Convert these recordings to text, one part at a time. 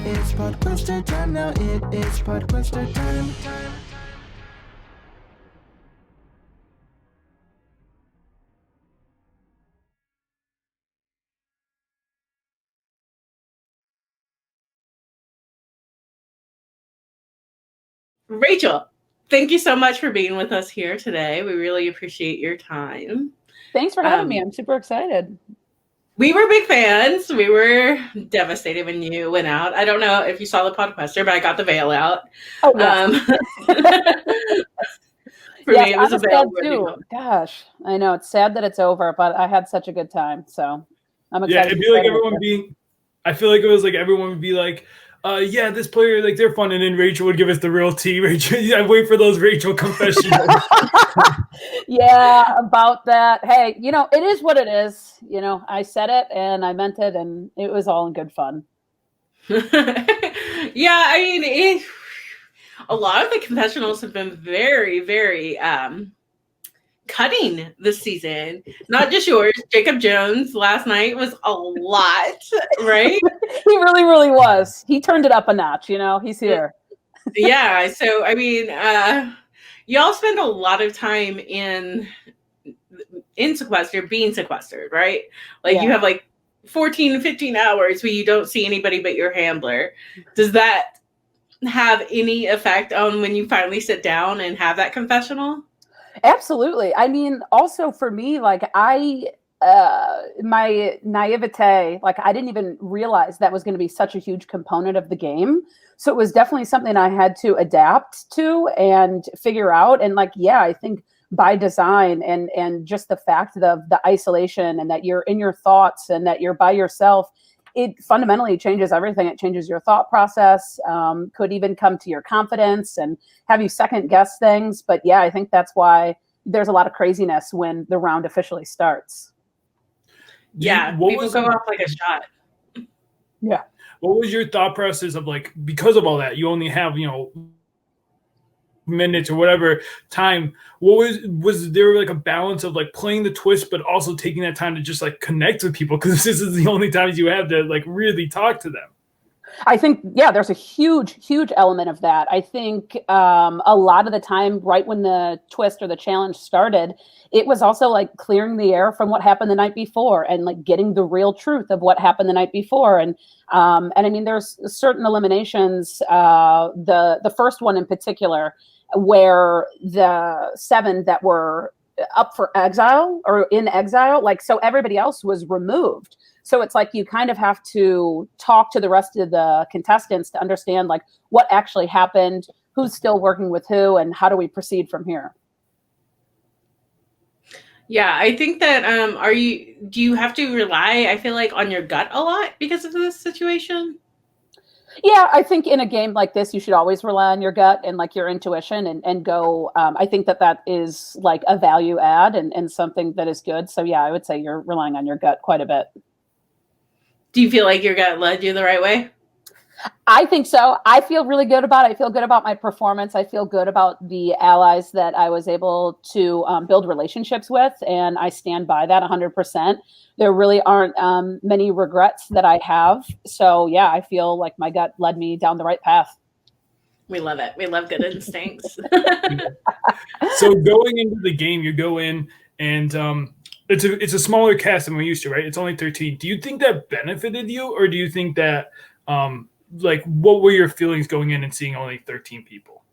It's Podquester time now, it is Podquester time. Rachel, thank you so much for being with us here today. We really appreciate your time. Thanks for having me. I'm super excited. We were big fans. We were devastated when you went out. I don't know if you saw the Podquester, but I got the veil out. Oh, yes. For me, it was a veil. Too. Gosh, I know it's sad that it's over, but I had such a good time. So I'm excited. Yeah, it'd be like everyone being. I feel like it was like everyone would be like, yeah, this player, like they're fun, and then Rachel would give us the real tea. Rachel, I wait for those Rachel confessions. Yeah, about that. Hey, it is what it is. I said it and I meant it, and it was all in good fun. Yeah, I mean, a lot of the confessionals have been very, very cutting this season. Not just yours. Jacob Jones last night was a lot, right? He really, really was. He turned it up a notch. He's here. Yeah. So, I mean, y'all spend a lot of time in sequester, being sequestered, right? Like you have like 14 to 15 hours where you don't see anybody but your handler. Does that have any effect on when you finally sit down and have that confessional? Absolutely. I mean, also for me, like my naivete, like I didn't even realize that was going to be such a huge component of the game. So it was definitely something I had to adapt to and figure out. And I think by design and just the fact of the isolation and that you're in your thoughts and that you're by yourself, it fundamentally changes everything. It changes your thought process, could even come to your confidence and have you second guess things. But yeah, I think that's why there's a lot of craziness when the round officially starts. Yeah, people go off like a shot. Yeah. What was your thought process of because of all that, you only have, minutes or whatever time? What was there like a balance of playing the twist but also taking that time to just connect with people, because this is the only times you have to really talk to them? I think there's a huge element of that. I think a lot of the time right when the twist or the challenge started, it was also clearing the air from what happened the night before and getting the real truth of what happened the night before. And I mean, there's certain eliminations, the first one in particular, where the 7 that were up for exile or in exile, so everybody else was removed. So it's you kind of have to talk to the rest of the contestants to understand what actually happened, who's still working with who, and how do we proceed from here. Yeah, I think that do you have to rely, I feel on your gut a lot because of this situation? Yeah, I think in a game like this, you should always rely on your gut and your intuition and go. I think that is a value add and something that is good. So yeah, I would say you're relying on your gut quite a bit. Do you feel like your gut led you the right way? I think so. I feel really good about it. I feel good about my performance. I feel good about the allies that I was able to build relationships with, and I stand by that 100%. There really aren't many regrets that I have. So yeah, I feel like my gut led me down the right path. We love it. We love good instincts. So going into the game, you go in and it's a smaller cast than we're used to, right? It's only 13. Do you think that benefited you, or do you think that what were your feelings going in and seeing only 13 people?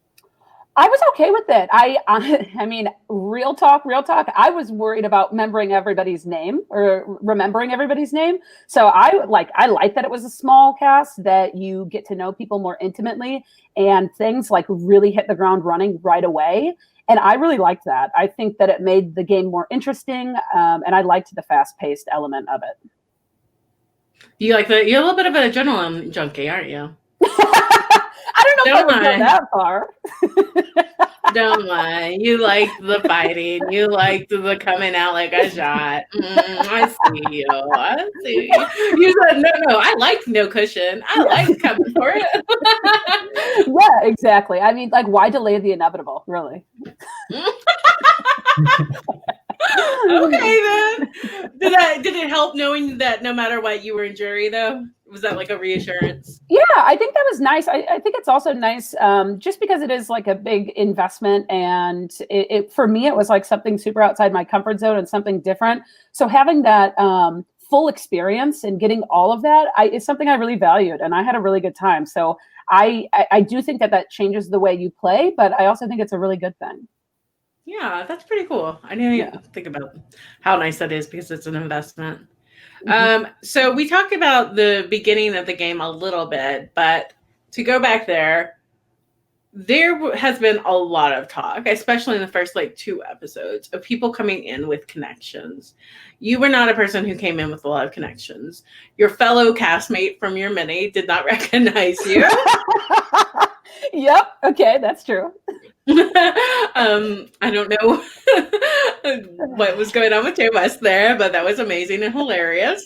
I was okay with it. I mean, real talk. I was worried about remembering everybody's name. So I like that it was a small cast, that you get to know people more intimately and things really hit the ground running right away. And I really liked that. I think that it made the game more interesting, and I liked the fast-paced element of it. You're a little bit of an adrenaline junkie, aren't you? I don't know if I would lie. go that far. Don't lie. You liked the fighting. You liked the coming out like a shot. I see you. I see you. You said, no, I liked no cushion. I liked coming for it. Yeah, exactly. I mean, like, why delay the inevitable, really? Okay, then. Did it help knowing that no matter what, you were in jury, though? Was that like a reassurance? Yeah, I think that was nice. I think it's also nice just because it is like a big investment. And it for me, it was like something super outside my comfort zone and something different. So having that full experience and getting all of that is something I really valued. And I had a really good time. So I do think that changes the way you play, but I also think it's a really good thing. Yeah, that's pretty cool. I didn't even think about how nice that is because it's an investment. So we talked about the beginning of the game a little bit, but to go back there has been a lot of talk, especially in the first like 2 episodes, of people coming in with connections. You were not a person who came in with a lot of connections. Your fellow castmate from your mini did not recognize you. Yep. Okay, that's true. I don't know what was going on with Jay West there, but that was amazing and hilarious.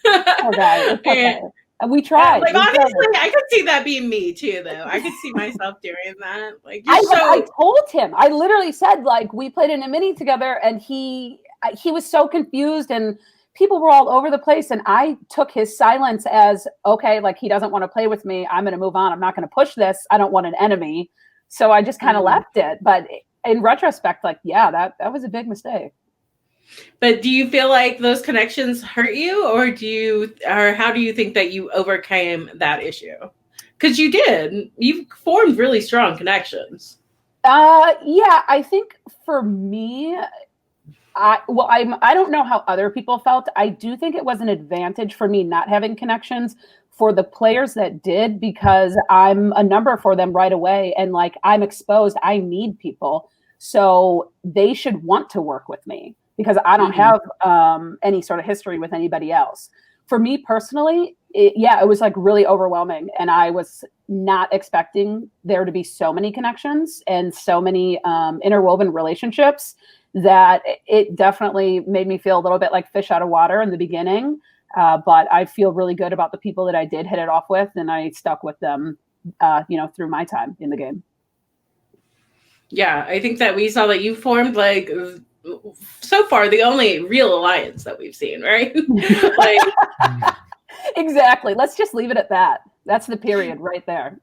Okay. And we tried. Like, honestly, I could see that being me too, though. I could see myself doing that. Like, I told him. I literally said, like, we played in a mini together, and he was so confused, and people were all over the place. And I took his silence as, okay, like, he doesn't want to play with me. I'm going to move on. I'm not going to push this. I don't want an enemy. So I just kind of left it. But in retrospect, like, yeah, that was a big mistake. But do you feel like those connections hurt you, or how do you think that you overcame that issue? Because you formed really strong connections. Yeah, I think for me, I don't know how other people felt. I do think it was an advantage for me not having connections for the players that did, because I'm a number for them right away. And like, I'm exposed, I need people. So they should want to work with me because I don't have any sort of history with anybody else. For me personally, it was like really overwhelming. And I was not expecting there to be so many connections and so many interwoven relationships that it definitely made me feel a little bit like fish out of water in the beginning. But I feel really good about the people that I did hit it off with, and I stuck with them, through my time in the game. Yeah, I think that we saw that you formed, like, so far the only real alliance that we've seen, right? Like, exactly. Let's just leave it at that. That's the period right there.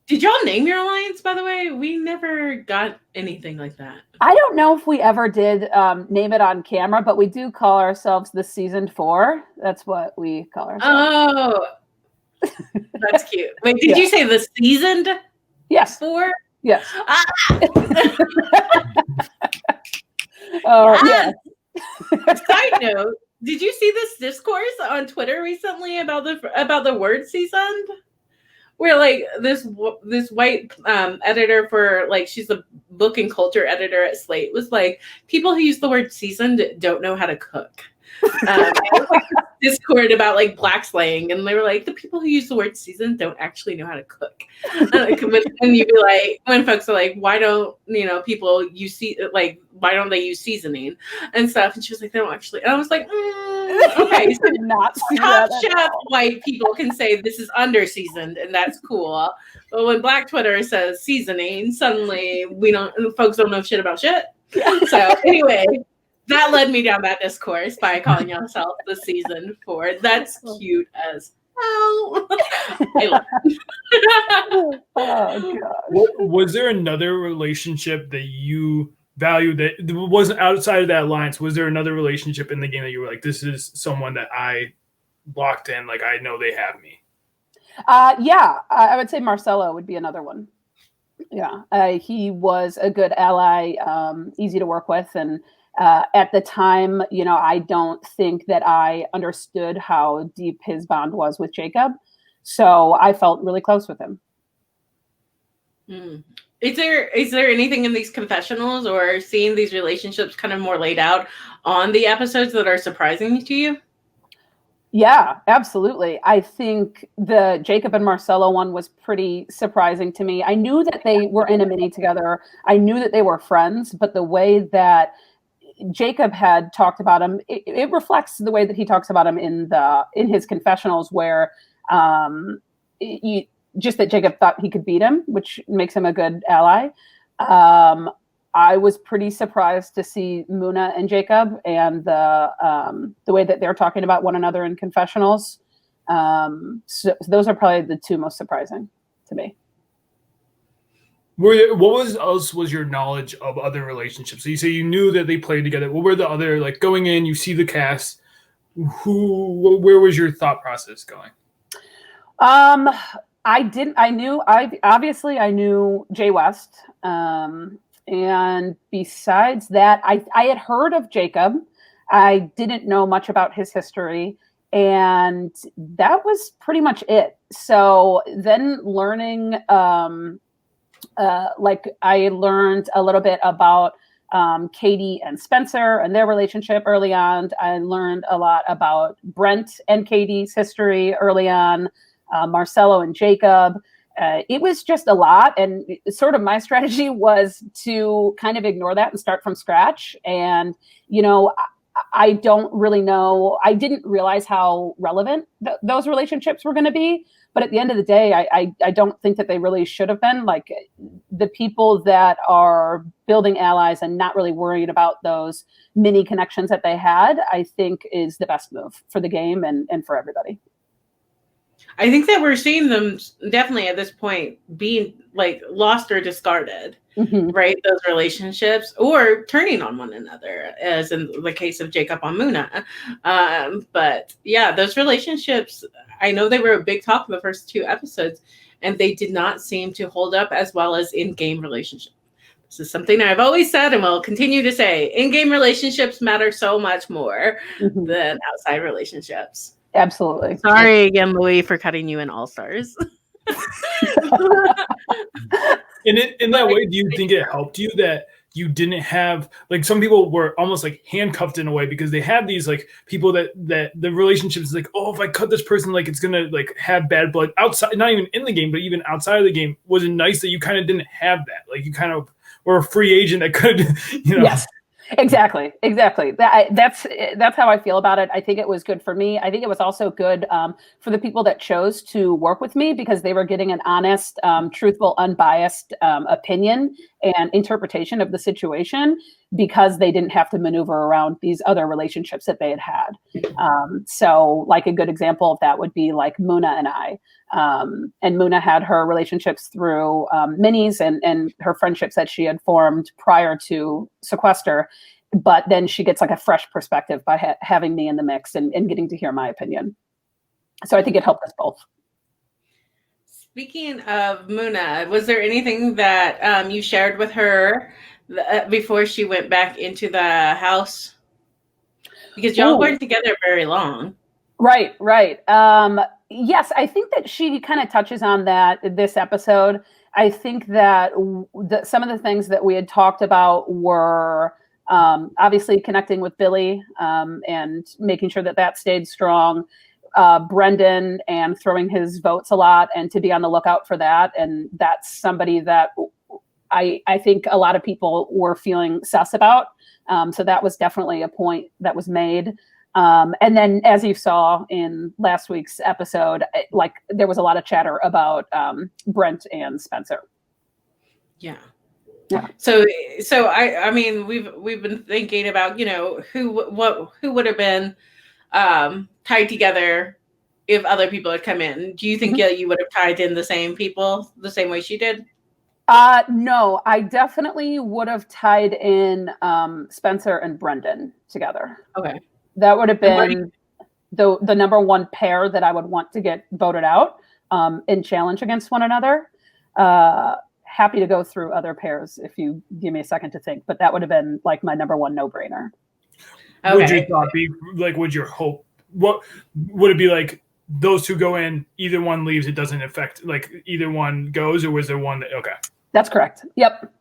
Did y'all name your alliance, by the way? We never got anything like that. I don't know if we ever did name it on camera, but we do call ourselves the Seasoned 4. That's what we call ourselves. Oh, that's cute. Wait, did you say the Seasoned? Yes. 4? Yes. Yes. Side note, did you see this discourse on Twitter recently about the word seasoned? Where like this white editor for, like, she's a book and culture editor at Slate, was like, people who use the word seasoned don't know how to cook. Discord about like black slang, and they were like, the people who use the word seasoned don't actually know how to cook. And you'd be like, when folks are like, why don't people why don't they use seasoning and stuff? And she was like, they don't actually. And I was like, okay, so not top chef white people can say this is under seasoned, and that's cool. But when Black Twitter says seasoning, suddenly folks don't know shit about shit. So anyway. That led me down that discourse by calling yourself the Seasoned 4. That's cute as hell. I love it. Oh, God. Was there another relationship that you valued that wasn't outside of that alliance? Was there another relationship in the game that you were like, this is someone that I locked in, like I know they have me? Yeah, I would say Marcelo would be another one. Yeah, he was a good ally, easy to work with, and at the time, I don't think that I understood how deep his bond was with Jacob. So I felt really close with him. Is there anything in these confessionals or seeing these relationships kind of more laid out on the episodes that are surprising to you? Yeah, absolutely. I think the Jacob and Marcelo one was pretty surprising to me. I knew that they were in a mini together. I knew that they were friends, but the way that Jacob had talked about him, it reflects the way that he talks about him in his confessionals, where just that Jacob thought he could beat him, which makes him a good ally. I was pretty surprised to see Muna and Jacob and the way that they're talking about one another in confessionals. So those are probably the two most surprising to me. What was your knowledge of other relationships? So you say you knew that they played together. What were the other, like, going in, you see the cast, where was your thought process going? I knew Jay West. And besides that, I had heard of Jacob. I didn't know much about his history, and that was pretty much it. So then learning, like I learned a little bit about Katie and Spencer and their relationship early on. I learned a lot about Brent and Katie's history early on, Marcelo and Jacob. It was just a lot, and sort of my strategy was to kind of ignore that and start from scratch. And, I don't really know. I didn't realize how relevant those relationships were going to be. But at the end of the day, I don't think that they really should have been. Like, the people that are building allies and not really worried about those mini connections that they had, I think is the best move for the game and for everybody. I think that we're seeing them definitely at this point being like lost or discarded, right? Those relationships, or turning on one another, as in the case of Jacob on Muna. But yeah, those relationships, I know they were a big talk in the first 2 episodes, and they did not seem to hold up as well as in-game relationships. This is something I've always said and will continue to say. In-game relationships matter so much more than outside relationships. Absolutely. Sorry again, Louis, for cutting you in All Stars. In that way, do you think it helped you that you didn't have, like, some people were almost like handcuffed in a way because they have these like people that the relationships is like, oh, if I cut this person, like, it's gonna like have bad blood outside, not even in the game, but even outside of the game. Was it nice that you kind of didn't have that? Like, you kind of were a free agent that could, Yes. Exactly. That's how I feel about it. I think it was good for me. I think it was also good for the people that chose to work with me, because they were getting an honest, truthful, unbiased opinion and interpretation of the situation, because they didn't have to maneuver around these other relationships that they had had. So like a good example of that would be like Muna and I. And Muna had her relationships through minis and her friendships that she had formed prior to Sequester. But then she gets like a fresh perspective by having me in the mix and getting to hear my opinion. So I think it helped us both. Speaking of Muna, was there anything that you shared with her before she went back into the house? Because y'all weren't together very long. Right. Yes, I think that she kind of touches on that this episode. I think that some of the things that we had talked about were obviously connecting with Billy and making sure that stayed strong. Brendan and throwing his votes a lot, and to be on the lookout for that. And that's somebody that I think a lot of people were feeling sus about. So that was definitely a point that was made. And then, as you saw in last week's episode, like, there was a lot of chatter about Brent and Spencer. Yeah. So I mean, we've been thinking about, who would have been tied together if other people had come in. Do you think you would have tied in the same people the same way she did? No, I definitely would have tied in Spencer and Brendan together. Okay. That would have been the number one pair that I would want to get voted out in challenge against one another. Happy to go through other pairs if you give me a second to think, but that would have been like my number one no-brainer. Okay. Would your thought be like? Would your hope? What would it be like? Those two go in, either one leaves. It doesn't affect, like, either one goes, or was there one that? Okay, that's correct. Yep.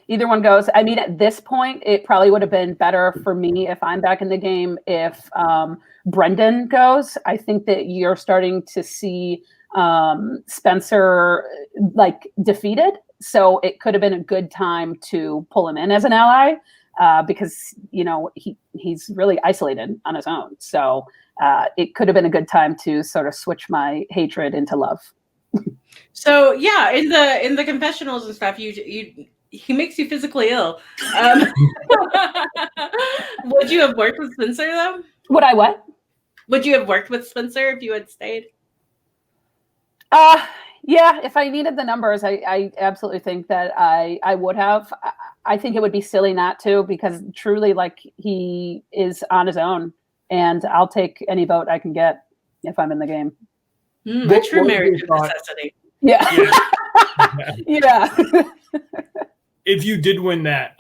Either one goes. I mean, at this point, it probably would have been better for me if I'm back in the game if Brendan goes. I think that you're starting to see Spencer like defeated, so it could have been a good time to pull him in as an ally because he's really isolated on his own. So it could have been a good time to sort of switch my hatred into love. So yeah, in the confessionals and stuff, he makes you physically ill. Would you have worked with Spencer though? Would I what? Would you have worked with Spencer if you had stayed? Yeah, if I needed the numbers, I absolutely think that I would have. I think it would be silly not to, because truly, like, he is on his own, and I'll take any vote I can get if I'm in the game. A true marriage of necessity. Yeah. Yeah. If you did win that,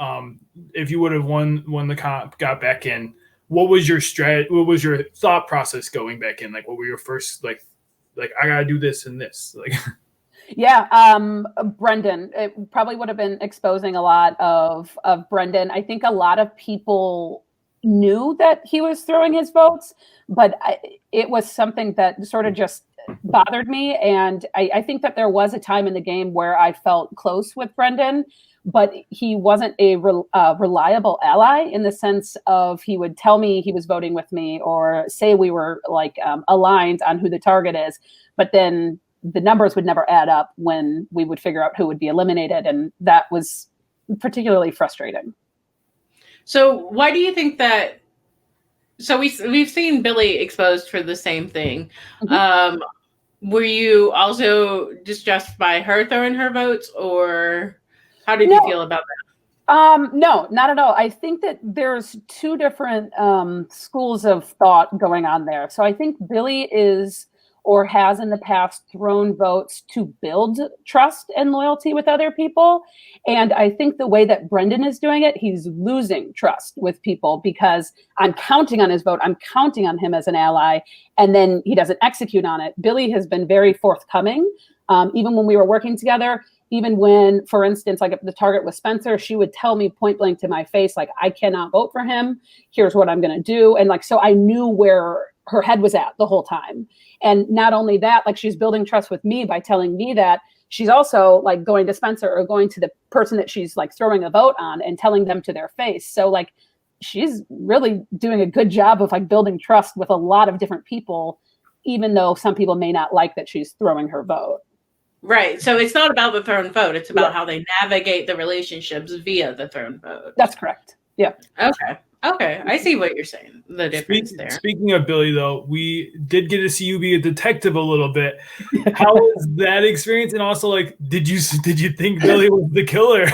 if you would have won the comp, got back in, what was your what was your thought process going back in? Like, what were your first like I gotta do this and this? Like, yeah, Brendan, it probably would have been exposing a lot of Brendan. I think a lot of people knew that he was throwing his votes, but it was something that sort of just bothered me. And I think that there was a time in the game where I felt close with Brendan, but he wasn't a reliable ally in the sense of he would tell me he was voting with me or say we were like aligned on who the target is, but then the numbers would never add up when we would figure out who would be eliminated. And that was particularly frustrating. So why do you think that? So we've seen Billy exposed for the same thing. Mm-hmm. Were you also distressed by her throwing her votes, or how did you feel about that? No, not at all. I think that there's two different schools of thought going on there. So I think Billy is or has in the past thrown votes to build trust and loyalty with other people. And I think the way that Brendan is doing it, he's losing trust with people because I'm counting on his vote. I'm counting on him as an ally. And then he doesn't execute on it. Billy has been very forthcoming. Even when we were working together, even when, for instance, like if the target was Spencer, she would tell me point blank to my face, like, I cannot vote for him. Here's what I'm going to do. And like, so I knew where her head was at the whole time. And not only that, like, she's building trust with me by telling me that. She's also like going to Spencer or going to the person that she's like throwing a vote on and telling them to their face. So like, she's really doing a good job of like building trust with a lot of different people, even though some people may not like that she's throwing her vote. Right. So it's not about the thrown vote. It's about how they navigate the relationships via the thrown vote. That's correct. Yeah. Okay. I see what you're saying. The difference there. Speaking of Billy, though, we did get to see you be a detective a little bit. How was that experience? And also, like, did you think Billy was the killer?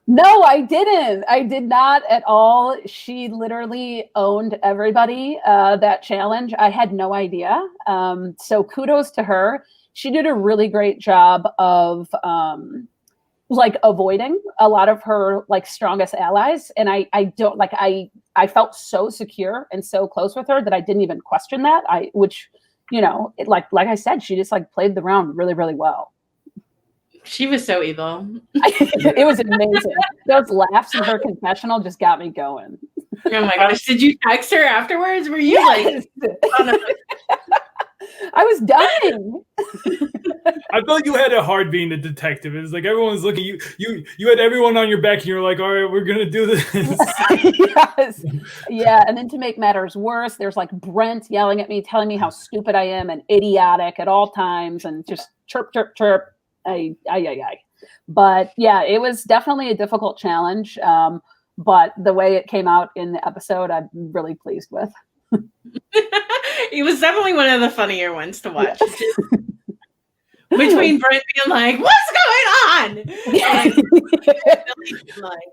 No, I didn't. I did not at all. She literally owned everybody that challenge. I had no idea. So kudos to her. She did a really great job of like avoiding a lot of her like strongest allies. And I felt so secure and so close with her that I didn't even question that. Like I said, she just like played the round really, really well. She was so evil. It was amazing. Those laughs in her confessional just got me going. Oh my gosh. Did you text her afterwards? Were you I was dying. I felt you had it hard being the detective. It's like everyone's looking at you. You had everyone on your back, and you're like, "All right, we're gonna do this." Yes. Yeah. And then to make matters worse, there's like Brent yelling at me, telling me how stupid I am and idiotic at all times, and just chirp, chirp, chirp. But yeah, it was definitely a difficult challenge. But the way it came out in the episode, I'm really pleased with. It was definitely one of the funnier ones to watch. Yes. Between Brent being like, "What's going on?" And Billy like,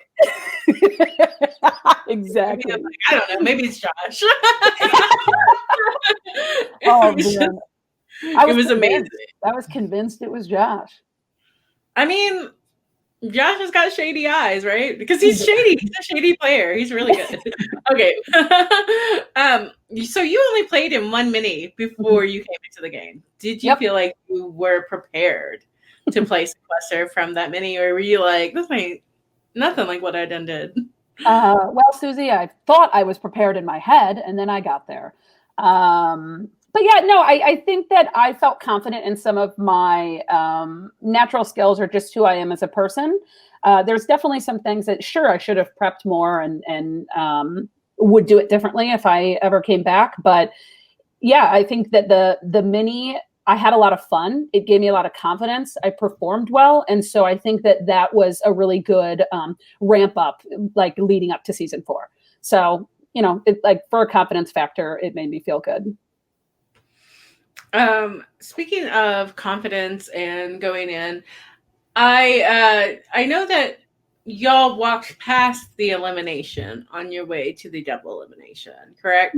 exactly. Like, I don't know. Maybe it's Josh. Man. It was amazing. I was convinced it was Josh. I mean, Josh has got shady eyes, right? Because he's shady. He's a shady player. He's really good. Okay. So you only played in one mini before you came into the game. Did you feel like you were prepared to play Sequester from that mini, or were you like, this ain't nothing like what I done did? Well, Susie, I thought I was prepared in my head, and then I got there. But yeah, no, I think that I felt confident in some of my natural skills or just who I am as a person. There's definitely some things that, sure, I should have prepped more and would do it differently if I ever came back. But yeah, I think that the mini, I had a lot of fun. It gave me a lot of confidence. I performed well. And so I think that was a really good ramp up, like leading up to season 4. So, like for a confidence factor, it made me feel good. Speaking of confidence and going in, I know that y'all walked past the elimination on your way to the double elimination, correct?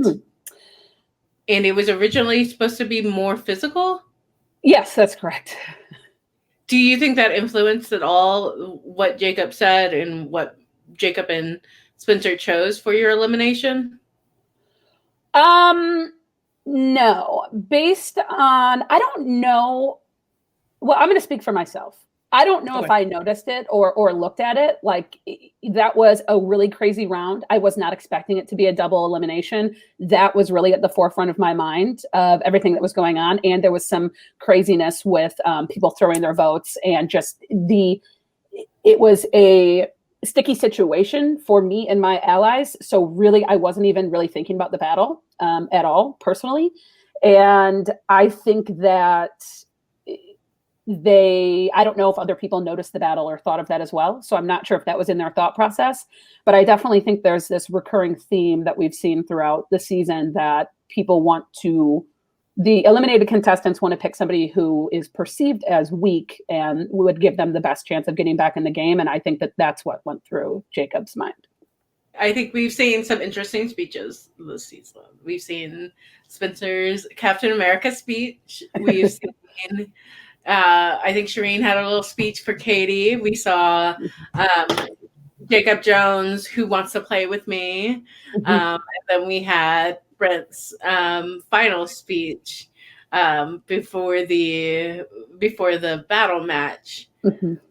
And it was originally supposed to be more physical? Yes, that's correct. Do you think that influenced at all what Jacob said and what Jacob and Spencer chose for your elimination? No. Based on, I don't know. Well, I'm going to speak for myself. I don't know if I noticed it or looked at it. Like, that was a really crazy round. I was not expecting it to be a double elimination. That was really at the forefront of my mind of everything that was going on. And there was some craziness with people throwing their votes, and just it was a sticky situation for me and my allies. So really, I wasn't even really thinking about the battle at all personally. And I think that I don't know if other people noticed the battle or thought of that as well. So I'm not sure if that was in their thought process, but I definitely think there's this recurring theme that we've seen throughout the season that people the eliminated contestants want to pick somebody who is perceived as weak and would give them the best chance of getting back in the game. And I think that that's what went through Jacob's mind. I think we've seen some interesting speeches this season. We've seen Spencer's Captain America speech. We've seen I think Shireen had a little speech for Katie. We saw Jacob Jones, Who Wants to Play With Me? And then we had Brent's final speech before the battle match.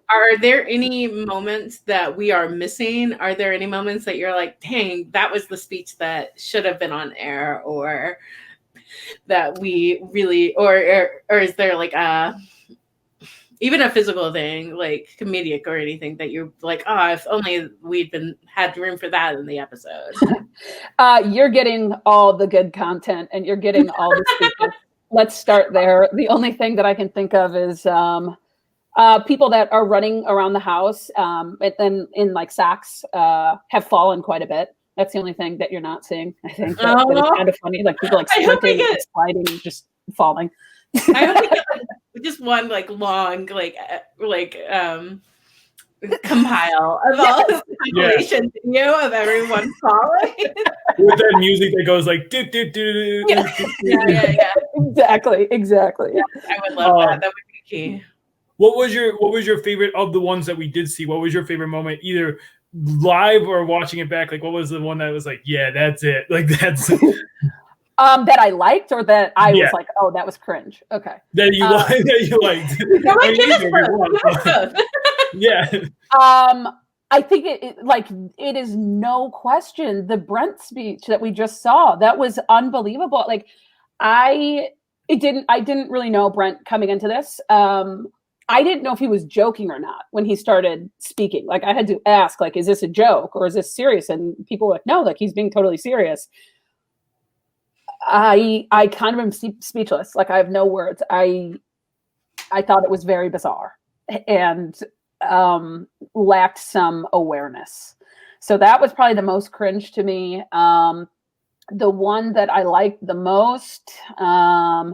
Are there any moments that we are missing? Are there any moments that you're like, dang, that was the speech that should have been on air, or that we really, or is there like even a physical thing, like comedic or anything, that you're like, oh, if only we'd had room for that in the episode? You're getting all the good content, and you're getting all the speeches. Let's start there. The only thing that I can think of is people that are running around the house and then in like sacks have fallen quite a bit. That's the only thing that you're not seeing. I think that is kind of funny. Like people like sprinting and sliding and just falling. I hope we get just one like long compile of all the compilation video of everyone falling with that music that goes like do do do. Yeah. Exactly. Yeah, I would love that. That would be key. What was your favorite of the ones that we did see? What was your favorite moment, either live or watching it back? Like, what was the one that was like, yeah, that's it? Like, that's that I liked, or that I was like, oh, that was cringe. Okay. That you liked. Yeah. I think it is no question the Brent speech that we just saw. That was unbelievable. Like, I didn't really know Brent coming into this. I didn't know if he was joking or not when he started speaking. Like, I had to ask, like, is this a joke or is this serious? And people were like, no, like, he's being totally serious. I kind of am speechless. Like, I have no words. I thought it was very bizarre and lacked some awareness. So that was probably the most cringe to me. The one that I liked the most, I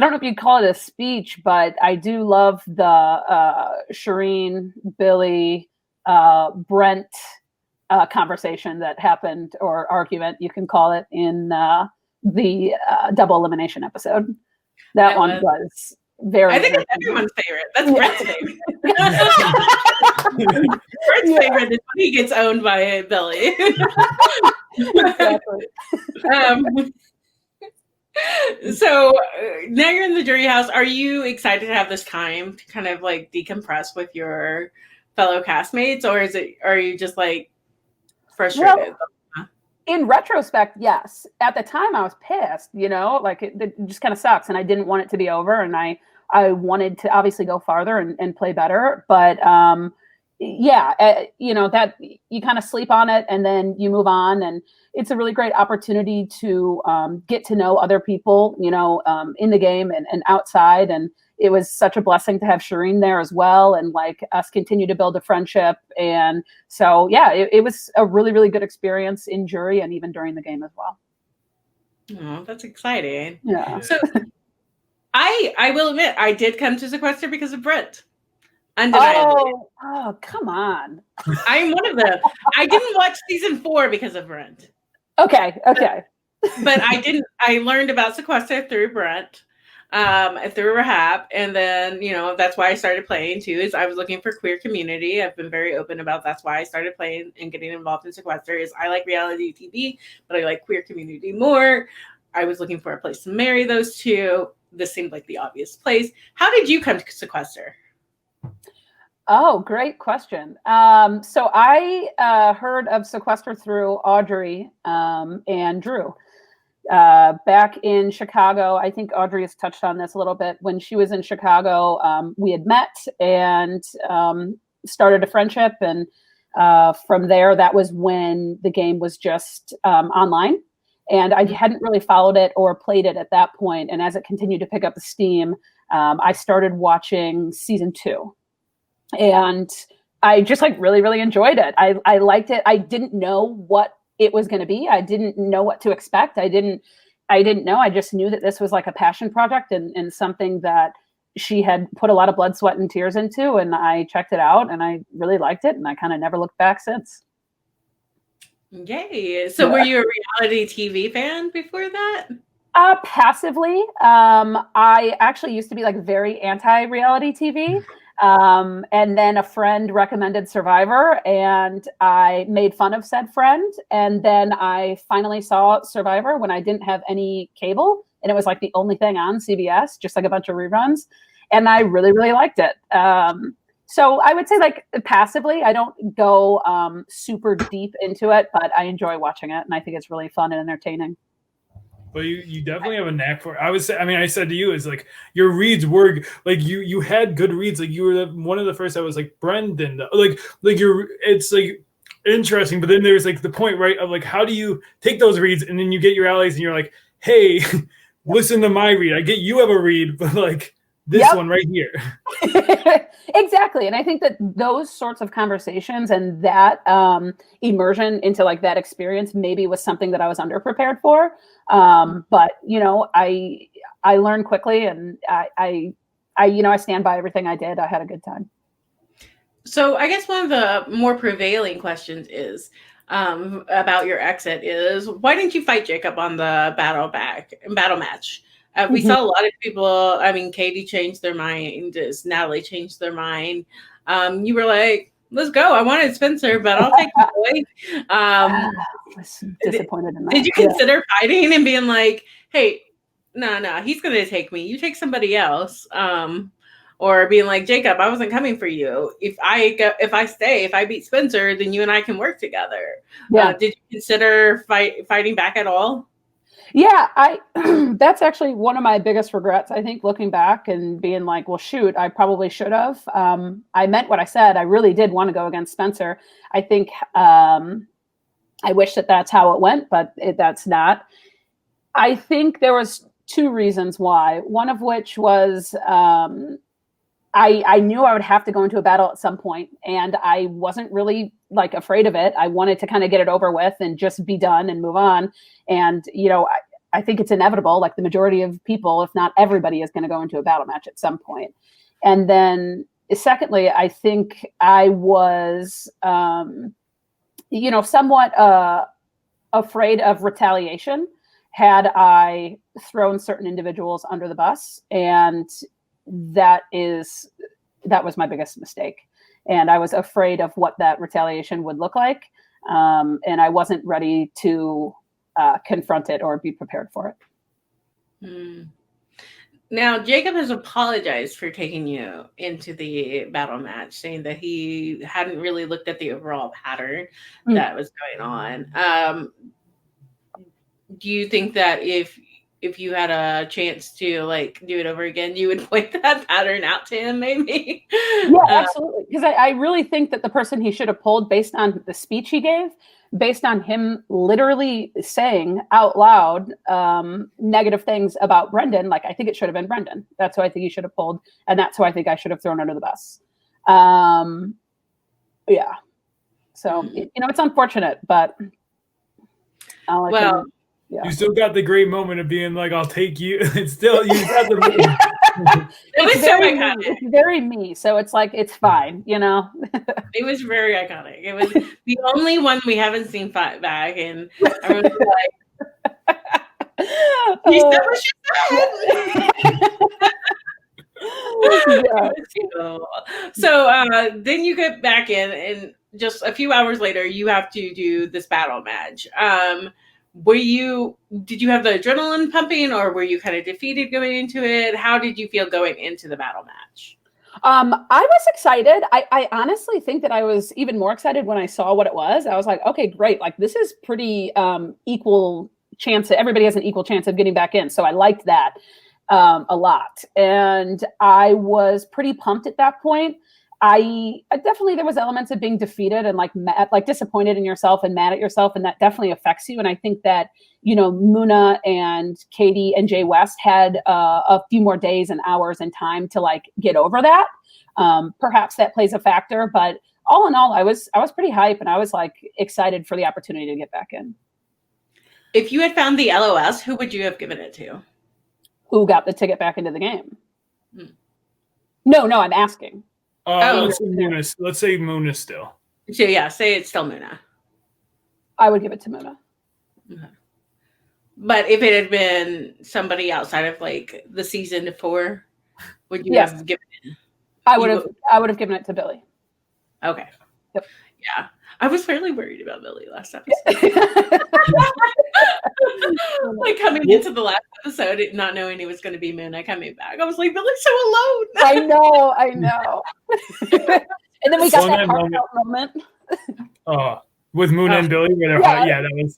don't know if you'd call it a speech, but I do love the Shireen, Billy, Brent conversation that happened, or argument, you can call it, in the double elimination episode. That one was very. I think it's everyone's favorite. That's Brent's favorite. Brent's favorite is when he gets owned by Billy. Exactly. So now you're in the jury house. Are you excited to have this time to kind of like decompress with your fellow castmates, or are you just like frustrated? Well, in retrospect, yes. At the time, I was pissed. Like it just kind of sucks, and I didn't want it to be over, and I wanted to obviously go farther and play better, but that you kind of sleep on it and then you move on, and it's a really great opportunity to get to know other people, in the game and outside. And it was such a blessing to have Shireen there as well, and like us continue to build a friendship. And so, yeah, it was a really, really good experience in jury and even during the game as well. Oh, that's exciting. Yeah. So I will admit, I did come to Sequester because of Brent. Undeniably. Oh, come on. I'm one of them. I didn't watch season 4 because of Brent. Okay. But I learned about Sequester through Brent, through Rahab. And then, that's why I started playing too, is I was looking for queer community. I've been very open about that's why I started playing and getting involved in Sequester. Is I like reality TV, but I like queer community more. I was looking for a place to marry those two. This seemed like the obvious place. How did you come to Sequester? Oh, great question. So I heard of Sequester through Audrey and Drew. Back in Chicago, I think Audrey has touched on this a little bit. When she was in Chicago, we had met and started a friendship. And from there, that was when the game was just online. And I hadn't really followed it or played it at that point. And as it continued to pick up the steam, I started watching season 2. And I just really, really enjoyed it. I liked it. I didn't know what it was going to be. I didn't know what to expect. I didn't know. I just knew that this was like a passion project and something that she had put a lot of blood, sweat, and tears into. And I checked it out and I really liked it. And I kind of never looked back since. Yay. So were you a reality TV fan before that? Passively. I actually used to be like very anti-reality TV. And then a friend recommended Survivor and I made fun of said friend. And then I finally saw Survivor when I didn't have any cable. And it was like the only thing on CBS, just like a bunch of reruns. And I really, really liked it. So I would say like passively, I don't go super deep into it, but I enjoy watching it. And I think it's really fun and entertaining. But you definitely have a knack for it. I said to you, is like your reads were like you had good reads. Like you were one of the first that was like Brendan. It's like interesting. But then there's like the point, right, of like how do you take those reads and then you get your allies and you're like, hey, listen to my read. I get you have a read, but like this one right here. Exactly. And I think that those sorts of conversations and that immersion into like that experience maybe was something that I was underprepared for. But I learned quickly and I stand by everything I did. I had a good time. So I guess one of the more prevailing questions is about your exit is why didn't you fight Jacob on the battle match? We saw a lot of people. I mean, Katie changed their mind. Natalie changed their mind. You were like, let's go. I wanted Spencer, but I'll take the boy. I was disappointed in that. Did you consider fighting and being like, hey, no, he's going to take me. You take somebody else. Or being like, Jacob, I wasn't coming for you. If I beat Spencer, then you and I can work together. Yeah. Did you consider fighting back at all? Yeah, that's actually one of my biggest regrets, I think, looking back and being like, well, shoot, I probably should have. I meant what I said. I really did want to go against Spencer. I think I wish that that's how it went, but that's not. I think there was 2 reasons why. One of which was I knew I would have to go into a battle at some point, and I wasn't really like afraid of it. I wanted to kind of get it over with and just be done and move on. And, I think it's inevitable. Like the majority of people, if not everybody, is going to go into a battle match at some point. And then secondly, I think I was, somewhat afraid of retaliation had I thrown certain individuals under the bus. And that was my biggest mistake. And I was afraid of what that retaliation would look like. And I wasn't ready to confront it or be prepared for it. Mm. Now, Jacob has apologized for taking you into the battle match, saying that he hadn't really looked at the overall pattern that was going on. Do you think that if you had a chance to like do it over again, you would point that pattern out to him, maybe? Yeah, absolutely. Because I really think that the person he should have pulled, based on the speech he gave, based on him literally saying out loud negative things about Brendan, like I think it should have been Brendan. That's who I think he should have pulled, and that's who I think I should have thrown under the bus. Yeah. So it's unfortunate, but I'll let him. Yeah. You still got the great moment of being like, "I'll take you." It's still you got the. It's very me, so it's like it's fine, It was very iconic. It was the only one we haven't seen fight back, and everyone's like, "He said what she said." So then you get back in, and just a few hours later, you have to do this battle match. Did you have the adrenaline pumping, or were you kind of defeated going into it? How did you feel going into the battle match? I was excited. I honestly think that I was even more excited when I saw what it was. I was like, okay, great. Like this is pretty equal chance. Everybody has an equal chance of getting back in. So I liked that a lot. And I was pretty pumped at that point. I definitely, there was elements of being defeated and like disappointed in yourself and mad at yourself. And that definitely affects you. And I think that, Muna and Katie and Jay West had a few more days and hours and time to like get over that. Perhaps that plays a factor, but all in all, I was pretty hype, and I was like excited for the opportunity to get back in. If you had found the LOS, who would you have given it to? Who got the ticket back into the game? No, I'm asking. Let's say Muna still. So yeah, say it's still Muna. I would give it to Muna. Okay. But if it had been somebody outside of like the season 4, would you have given it? I would have given it to Billy. Okay. Yep. Yeah. I was fairly worried about Billy last episode. Like coming into the last episode, not knowing he was going to be Muna coming back. I was like, Billy's so alone. I know. And then we got that heartfelt moment. With Muna and Billy, where they're hot. Yeah, that was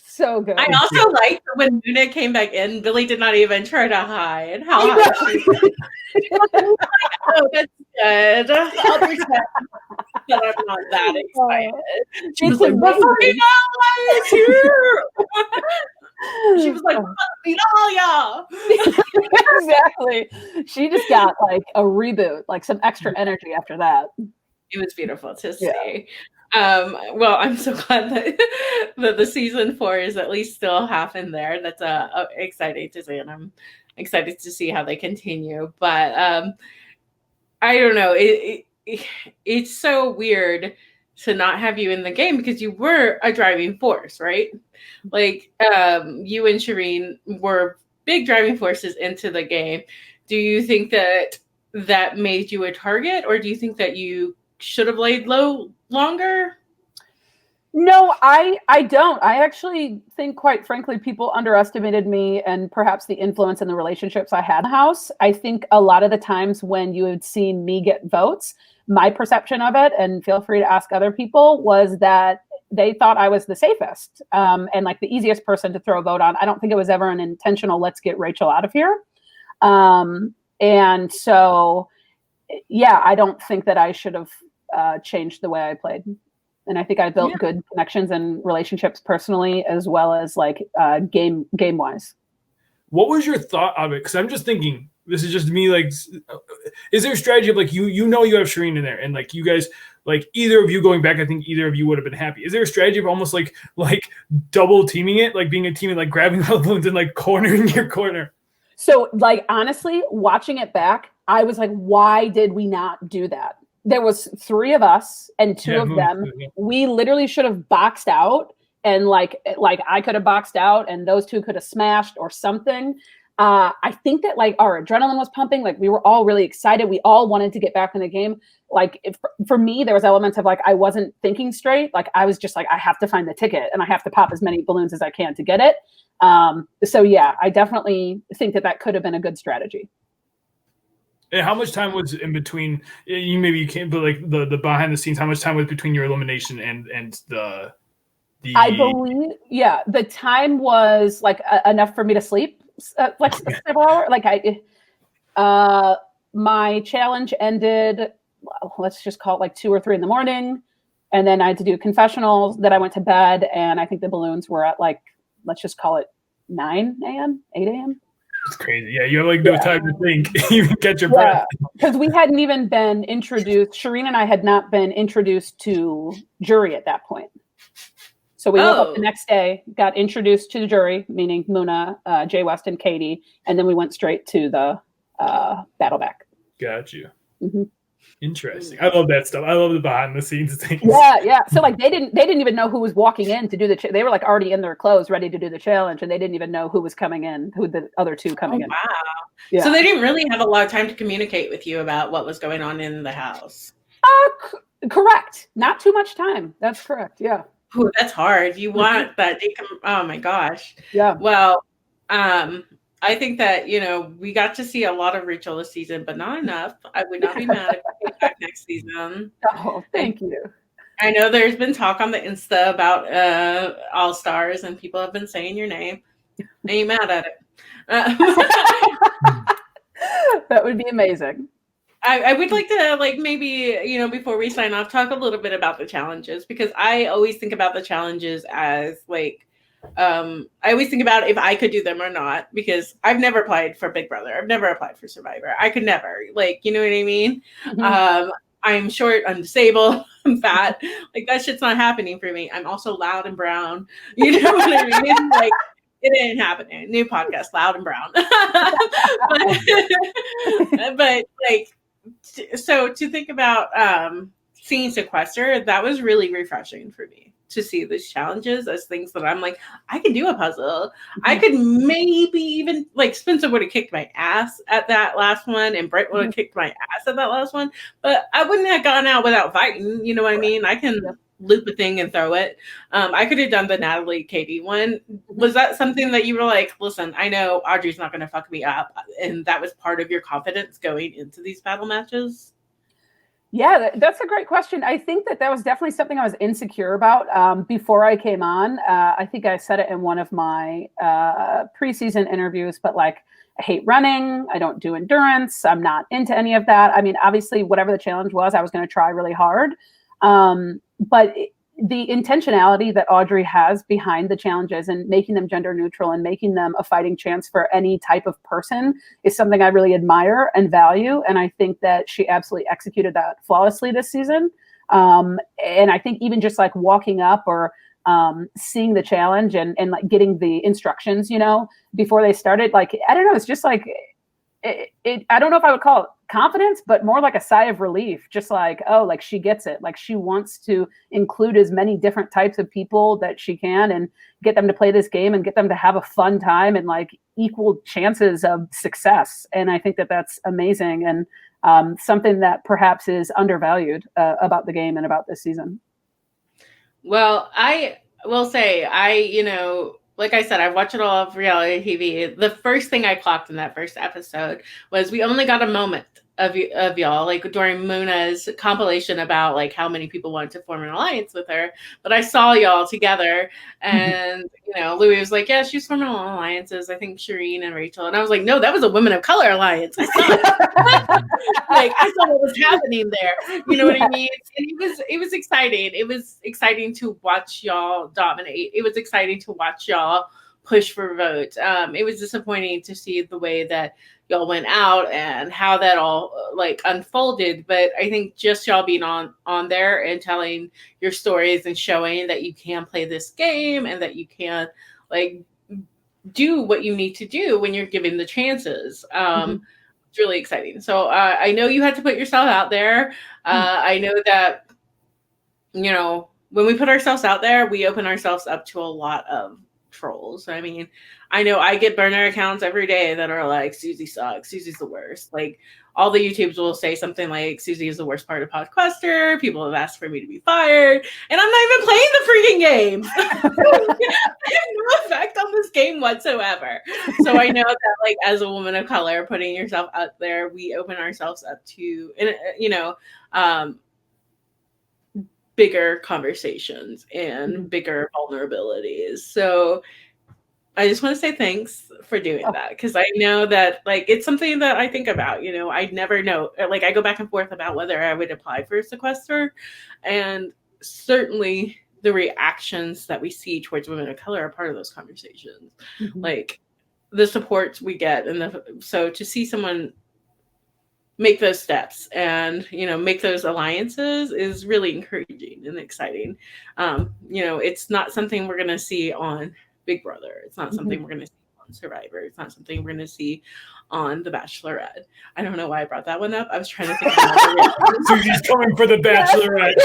so good. I also liked when Muna came back in, Billy did not even try to hide how hot she was. Oh, that's good. I'll pretend that I'm not that excited. She was like, "Fucking allies here!" She was like, "Beat all y'all." Exactly. She just got like a reboot, like some extra energy after that. It was beautiful to see. Well, I'm so glad that the season 4 is at least still half in there. That's exciting to see, and I'm excited to see how they continue. But I don't know. It's so weird to not have you in the game because you were a driving force, right? Like you and Shireen were big driving forces into the game. Do you think that made you a target, or do you think that you should have laid low longer? No, I don't. I actually think, quite frankly, people underestimated me and perhaps the influence and the relationships I had in the house. I think a lot of the times when you had seen me get votes, my perception of it, and feel free to ask other people, was that they thought I was the safest and like the easiest person to throw a vote on. I don't think it was ever an intentional, let's get Rachel out of here. And so, yeah, I don't think that I should have changed the way I played. And I think I built good connections and relationships personally, as well as like game wise. What was your thought of it? Because I'm just thinking, this is just me. Like, is there a strategy of like you have Shireen in there, and like you guys, like either of you going back, I think either of you would have been happy. Is there a strategy of almost like double teaming it, like being a team and like grabbing the balloons and like cornering your corner? So like honestly, watching it back, I was like, why did we not do that? There was 3 of us and 2 of them. We literally should have boxed out, and like I could have boxed out and those 2 could have smashed or something. I think that like our adrenaline was pumping. Like we were all really excited. We all wanted to get back in the game. Like for me, there was elements of like I wasn't thinking straight. Like I was just like I have to find the ticket and I have to pop as many balloons as I can to get it. So yeah, I definitely think that could have been a good strategy. And how much time was in between? You can't, but like the behind the scenes, how much time was between your elimination and the? I believe, the time was like enough for me to sleep. Like several hours. Like my challenge ended. Let's just call it like 2 or 3 in the morning, and then I had to do confessionals. Then I went to bed, and I think the balloons were at like, let's just call it 9 a.m., 8 a.m. It's crazy. Yeah, you have like no time to think. You can catch your breath. Because we hadn't even been introduced. Shireen and I had not been introduced to jury at that point. So we woke up the next day, got introduced to the jury, meaning Muna, Jay West, and Katie, and then we went straight to the battle back. Got you. Mm-hmm. Interesting. I love that stuff. I love the behind the scenes things. Yeah. So like they didn't even know who was walking in to do the. They were like already in their clothes, ready to do the challenge, and they didn't even know who was coming in, who the other two coming in. Wow. Yeah. So they didn't really have a lot of time to communicate with you about what was going on in the house. Correct. Not too much time. That's correct. Yeah. Ooh, that's hard. You want that. Oh my gosh. Yeah. Well, I think that, we got to see a lot of Rachel this season, but not enough. I would not be mad if we came back next season. Oh, thank you. I know there's been talk on the Insta about All Stars, and people have been saying your name. I ain't mad at it. That would be amazing. I would like to, maybe, before we sign off, talk a little bit about the challenges, because I always think about the challenges as I always think about if I could do them or not, because I've never applied for Big Brother. I've never applied for Survivor. I could never, you know what I mean? Mm-hmm. I'm short, I'm disabled, I'm fat. That shit's not happening for me. I'm also loud and brown. You know what I mean? It ain't happening. New podcast, Loud and Brown. but so to think about seeing Sequester, that was really refreshing for me to see these challenges as things that I'm like, I could do a puzzle. Mm-hmm. I could maybe even Spencer would have kicked my ass at that last one, and Brett would have kicked my ass at that last one, but I wouldn't have gone out without fighting. You know what I mean? I can loop a thing and throw it. I could have done the Natalie Katie one. Was that something that you were like, listen, I know Audrey's not going to fuck me up, and that was part of your confidence going into these battle matches? Yeah, that's a great question. I think that was definitely something I was insecure about before I came on. I think I said it in one of my preseason interviews, but I hate running. I don't do endurance. I'm not into any of that. I mean, obviously, whatever the challenge was, I was going to try really hard. But the intentionality that Audrey has behind the challenges and making them gender neutral and making them a fighting chance for any type of person is something I really admire and value. And I think that she absolutely executed that flawlessly this season. And I think even just walking up or seeing the challenge and getting the instructions, before they started, I don't know, it's just I don't know if I would call it confidence, but more like a sigh of relief, just she gets it. She wants to include as many different types of people that she can and get them to play this game and get them to have a fun time and equal chances of success. And I think that that's amazing and something that perhaps is undervalued about the game and about this season. Well, I will say, like I said, I've watched it all of reality TV. The first thing I clocked in that first episode was we only got a moment of y'all, during Muna's compilation about how many people wanted to form an alliance with her. But I saw y'all together, and Louis was like, "Yeah, she's forming alliances. I think Shireen and Rachel." And I was like, "No, that was a Women of Color alliance. I saw it. I saw what was happening there. You know what I mean?" And it was exciting. It was exciting to watch y'all dominate. It was exciting to watch y'all push for votes. It was disappointing to see the way that y'all went out and how that all unfolded. But I think just y'all being on there and telling your stories and showing that you can play this game and that you can do what you need to do when you're given the chances. It's really exciting. So I know you had to put yourself out there. I know that, when we put ourselves out there, we open ourselves up to a lot of trolls. I mean, I know I get burner accounts every day that are like, Suzi sucks, Suzi's the worst. Like, all the YouTubes will say something like, Suzi is the worst part of Podquester. People have asked for me to be fired, and I'm not even playing the freaking game. I have no effect on this game whatsoever. So I know that, like, as a woman of color, putting yourself out there, we open ourselves up to, you know, bigger conversations and bigger vulnerabilities. So I just want to say thanks for doing that, because I know that, like, it's something that I think about. You know, I never know. Like, I go back and forth about whether I would apply for Sequester, and certainly the reactions that we see towards women of color are part of those conversations. Like, the support we get, and so to see someone make those steps and, you know, make those alliances is really encouraging and exciting. You know, it's not something we're going to see on Big Brother. It's not something we're going to see on Survivor. It's not something we're going to see on The Bachelorette. I don't know why I brought that one up. I was trying to think of Suzi's coming for The Bachelorette.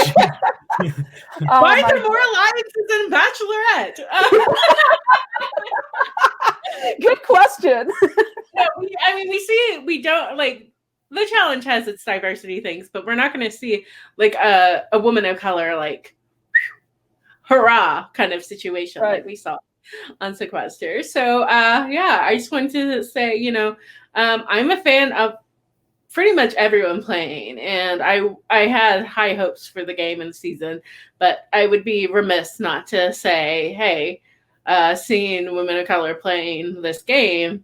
Why are there more alliances than Bachelorette? Good question. We don't, like, the challenge has its diversity things, but we're not going to see, like, a woman of color, like, hurrah kind of situation like we saw on Sequester. So yeah, I just wanted to say, you know, I'm a fan of pretty much everyone playing, and I had high hopes for the game and the season, but I would be remiss not to say, hey, seeing women of color playing this game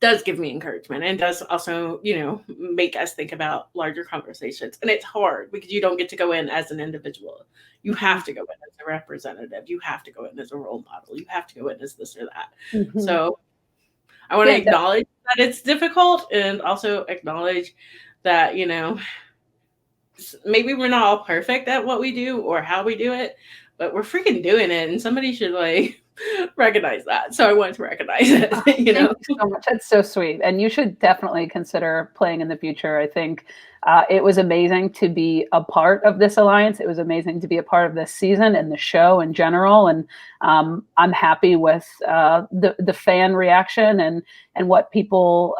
does give me encouragement, and does also, you know, make us think about larger conversations. And it's hard because you don't get to go in as an individual. You have to go in as a representative. You have to go in as a role model. You have to go in as this or that. So I want to acknowledge that it's difficult, and also acknowledge that, you know, maybe we're not all perfect at what we do or how we do it, but we're freaking doing it, and somebody should, like, recognize that. So I wanted to recognize it. You know, thank you so much. That's so sweet, and you should definitely consider playing in the future. I think it was amazing to be a part of this alliance. It was amazing to be a part of this season and the show in general. And I'm happy with the fan reaction and what people.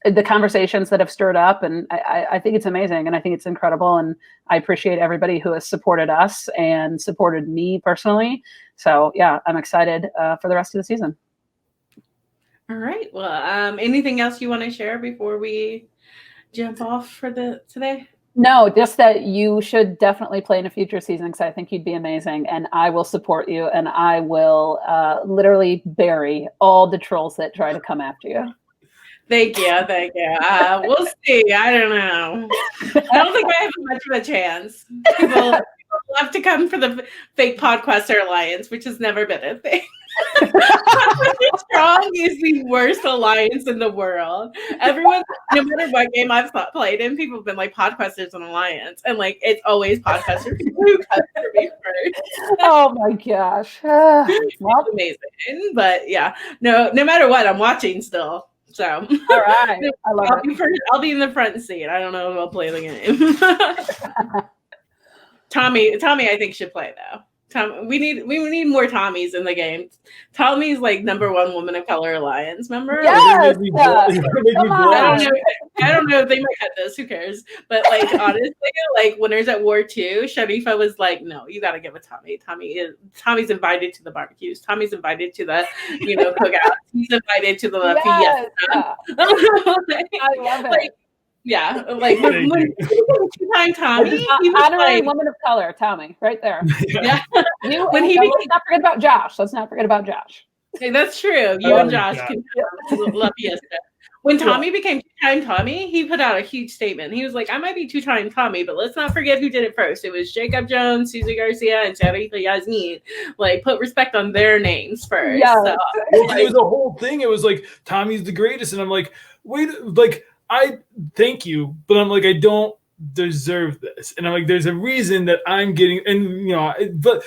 The conversations that have stirred up, and I think it's amazing, and I think it's incredible, and I appreciate everybody who has supported us and supported me personally. So yeah, I'm excited for the rest of the season. All right. Well, anything else you want to share before we jump off for today? No, just that you should definitely play in a future season, because I think you'd be amazing, and I will support you, and I will literally bury all the trolls that try to come after you. Thank you. We'll see. I don't know. I don't think I have much of a chance. People love to come for the fake Podquester alliance, which has never been a thing. Podquester Strong is the worst alliance in the world. Everyone, no matter what game I've played in, people have been like, Podquester's an alliance, and, like, it's always Podquester who comes for me first. Oh my gosh. Well, it's amazing. But yeah, no matter what, I'm watching still. So all right, I love it. I'll be in the front seat. I don't know if I'll play the game. Tommy, I think should play though. We need more Tommies in the game. Tommy's like #1 woman of color alliance. Remember? Yes. Come on. I don't know if they might cut this. Who cares? But, like, honestly, like, Winners at War 2, Sharifa was like, "No, you got to get with Tommy. Tommy's invited to the barbecues. Tommy's invited to the, you know, cookouts. He's invited to the fiesta." I love it. Like, yeah, like when two-time Tommy, honoring woman of color, Tommy, right there. Yeah, let's not forget about Josh. Hey, that's true. You and Josh can love fiesta. When Tommy became two-time Tommy, he put out a huge statement. He was like, "I might be two-time Tommy, but let's not forget who did it first. It was Jacob Jones, Suzi Garcia, and Sharifa Yasmin. Like, put respect on their names first." Yeah. So, it was a whole thing. It was like, Tommy's the greatest, and I'm like, wait, like, I thank you, but I'm like, I don't deserve this, and I'm like, there's a reason that I'm getting, and, you know, but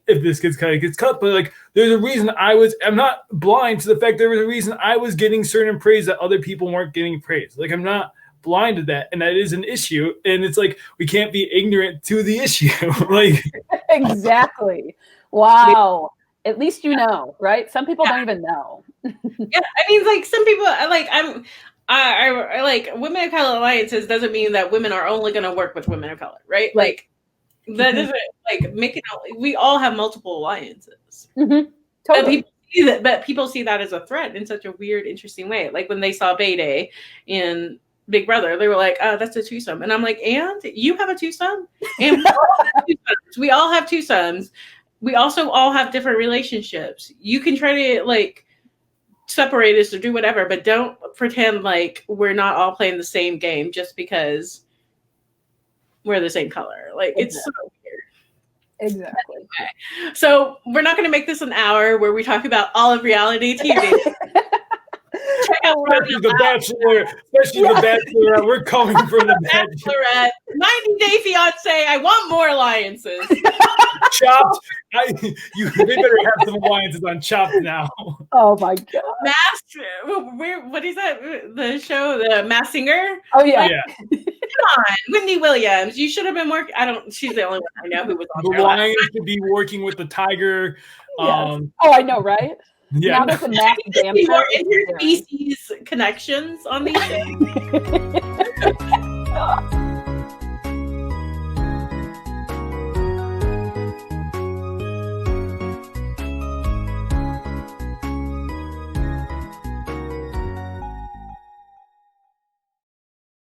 if this gets cut, but, like, there's a reason I'm not blind to the fact there was a reason I was getting certain praise that other people weren't getting praise. Like, I'm not blind to that, and that is an issue. And it's like we can't be ignorant to the issue. Like exactly. Wow. At least you know, right? Some people don't even know. Yeah, I mean, like some people, I like women of color alliances doesn't mean that women are only going to work with women of color, right? Like that doesn't like make it. We all have multiple alliances. Mm-hmm. Totally. But people see that as a threat in such a weird, interesting way. Like when they saw Bayday in Big Brother, they were like, "Oh, that's a twosome," and I'm like, "And you have a twosome, and we all have twosomes. We also all have different relationships. You can try to like separate us or do whatever, but don't pretend like we're not all playing the same game just because we're the same color. Like it's so weird." Exactly. Okay. So we're not going to make this an hour where we talk about all of reality TV. Check out The Bachelor, especially The Bachelorette. We're coming from The Bachelorette, 90 Day Fiance. I want more alliances. Chopped. You better have some alliances on Chopped now. Oh my god. Masked. What is that? The show, The Masked Singer. Oh yeah. Come on, Whitney Williams. You should have been working. She's the only one I know who was on the lion should be working with the tiger. Yes. Oh, I know, right? Yeah. Now there's a masked dancer. More interspecies connections on these shows.